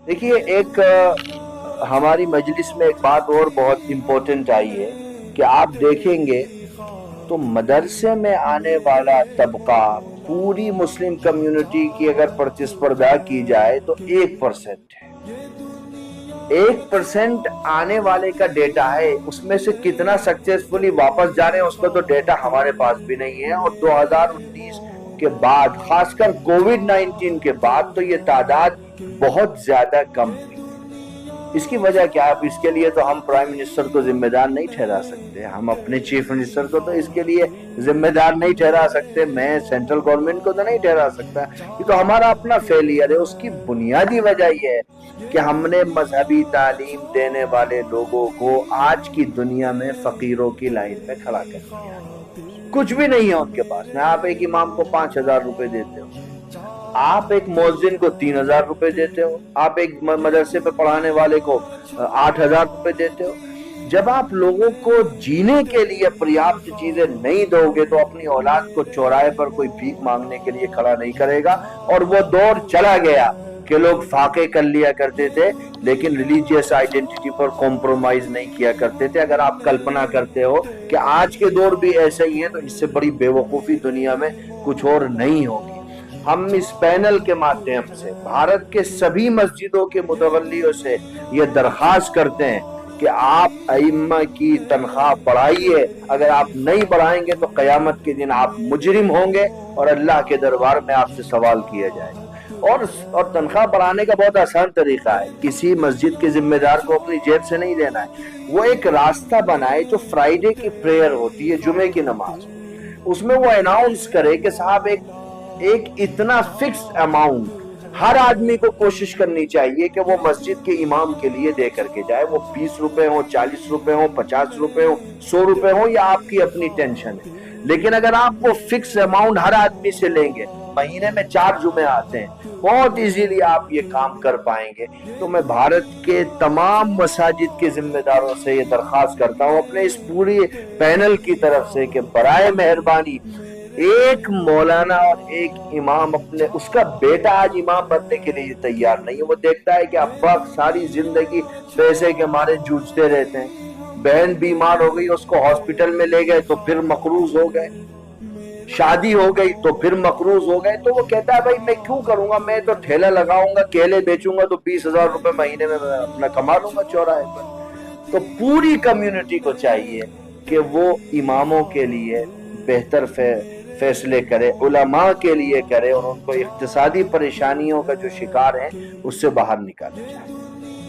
دیکھیے ایک ہماری مجلس میں ایک بات اور بہت امپورٹنٹ آئی ہے کہ آپ دیکھیں گے تو مدرسے میں آنے والا طبقہ پوری مسلم کمیونٹی کی اگر پرتسپردہ کی جائے تو 1% ہے۔ 1% آنے والے کا ڈیٹا ہے، اس میں سے کتنا سکسیسفلی واپس جا رہے ہیں اس کا تو ڈیٹا ہمارے پاس بھی نہیں ہے، اور 2019 کے بعد خاص کر کووڈ-19 کے بعد تو یہ تعداد بہت زیادہ کم ہوئی۔ اس کی وجہ کیا ہے؟ اب اس کے لیے تو ہم پرائم منسٹر کو ذمہ دار نہیں ٹھہرا سکتے، ہم اپنے چیف منسٹر کو تو اس کے لیے ذمہ دار نہیں ٹھہرا سکتے، میں سینٹرل گورنمنٹ کو تو نہیں ٹھہرا سکتا، یہ تو ہمارا اپنا فیلئر ہے۔ اس کی بنیادی وجہ یہ ہے کہ ہم نے مذہبی تعلیم دینے والے لوگوں کو آج کی دنیا میں فقیروں کی لائن میں کھڑا کر دیا ہے۔ کچھ بھی نہیں ہے ان کے پاس میں، آپ ایک امام کو 5,000 روپے دیتے ہو، آپ ایک مؤذن کو 3,000 روپے دیتے ہو، آپ ایک مدرسے پہ پڑھانے والے کو 8,000 روپے دیتے ہو۔ جب آپ لوگوں کو جینے کے لیے پریاپت چیزیں نہیں دو گے تو اپنی اولاد کو چوراہے پر کوئی بھیک مانگنے کے لیے کھڑا نہیں کرے گا۔ اور وہ دور چلا گیا کہ لوگ فاقے کر لیا کرتے تھے لیکن ریلیجیس آئیڈینٹی پر کمپرومائز نہیں کیا کرتے تھے۔ اگر آپ کلپنا کرتے ہو کہ آج کے دور بھی ایسے ہی ہیں تو اس سے بڑی بے وقوفی دنیا میں کچھ اور نہیں ہوگی۔ ہم اس پینل کے مادھیم سے بھارت کے سبھی مسجدوں کے متولیوں سے یہ درخواست کرتے ہیں کہ آپ ائمہ کی تنخواہ بڑھائیے، اگر آپ نہیں بڑھائیں گے تو قیامت کے دن آپ مجرم ہوں گے اور اللہ کے دربار میں آپ سے سوال کیا جائے گا۔ اور تنخواہ بڑھانے کا بہت آسان طریقہ ہے، کسی مسجد کے ذمہ دار کو اپنی جیب سے نہیں دینا ہے، وہ ایک راستہ بنائے جو فرائیڈے کی پریئر ہوتی ہے، جمعے کی نماز، اس میں وہ اناؤنس کرے کہ صاحب ایک اتنا فکس اماؤنٹ ہر آدمی کو کوشش کرنی چاہیے کہ وہ مسجد کے امام کے لیے دے کر کے جائے، وہ 20 روپے ہوں، 40 روپے ہوں، 50 روپے ہوں، 100 روپے ہوں، یا آپ کی اپنی ٹینشن ہے۔ لیکن اگر آپ وہ فکس اماؤنٹ ہر آدمی سے لیں گے، مہینے میں 4 جمعے آتے ہیں، بہت ایزیلی آپ یہ کام کر پائیں گے۔ تو میں بھارت کے تمام مساجد کے ذمہ داروں سے یہ درخواست کرتا ہوں اپنے اس پوری پینل کی طرف سے کہ برائے مہربانی ایک مولانا اور ایک امام، اپنے اس کا بیٹا آج امام بننے کے لیے تیار نہیں ہے، وہ دیکھتا ہے کہ ابا ساری زندگی پیسے کے مارے جوجھتے رہتے ہیں، بہن بیمار ہو گئی اس کو ہاسپٹل میں لے گئے تو پھر مقروض ہو گئے، شادی ہو گئی تو پھر مقروض ہو گئے، تو وہ کہتا ہے بھائی میں کیوں کروں گا، میں تو ٹھیلا لگاؤں گا، کیلے بیچوں گا تو 20,000 روپے مہینے میں اپنا کما لوں گا چوراہے پر۔ تو پوری کمیونٹی کو چاہیے کہ وہ اماموں کے لیے بہتر فیصلے کرے، علماء کے لیے کرے، اور ان کو اقتصادی پریشانیوں کا جو شکار ہیں اس سے باہر نکالے جائے۔